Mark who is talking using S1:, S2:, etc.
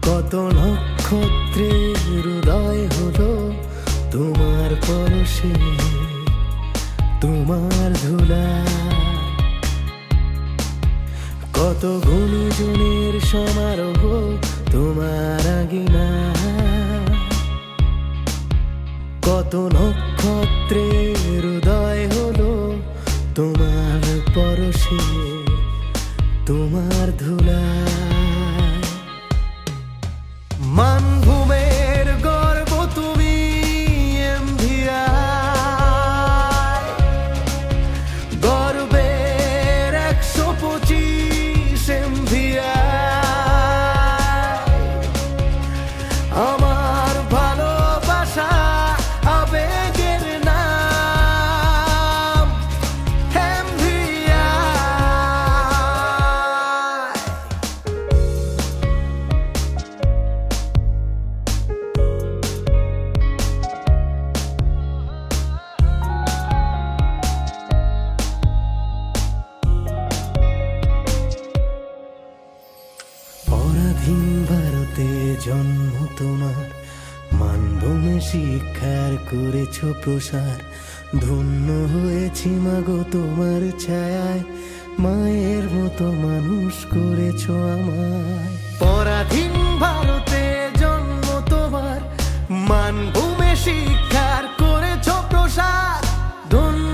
S1: কত নক্ষত্রের হৃদয় হলো তোমার পরশে, তোমার ধুলা। কত গুণীজনের সমারোহ তোমার আঙিনা। কত নক্ষত্রের হৃদয় হলো তোমার পরশে, তোমার ধুলা। মানভূমের গর্ব তুমি এমভিআই, গর্বের 125 এমভিআই। আমার ভালোবাসা আবেগের নাম এমভিআই। পরাধীন ভারতে জন্ম তোমার, মানভূমে শিক্ষার করেছ প্রসার। ধন্য হয়েছি মাগো তোমার ছায়ায়, মায়ের মতো মানুষ করেছ আমায়। পরাধীন ভারতে জন্ম তোমার, মানভূমে শিক্ষার করেছ প্রসার। ধন্য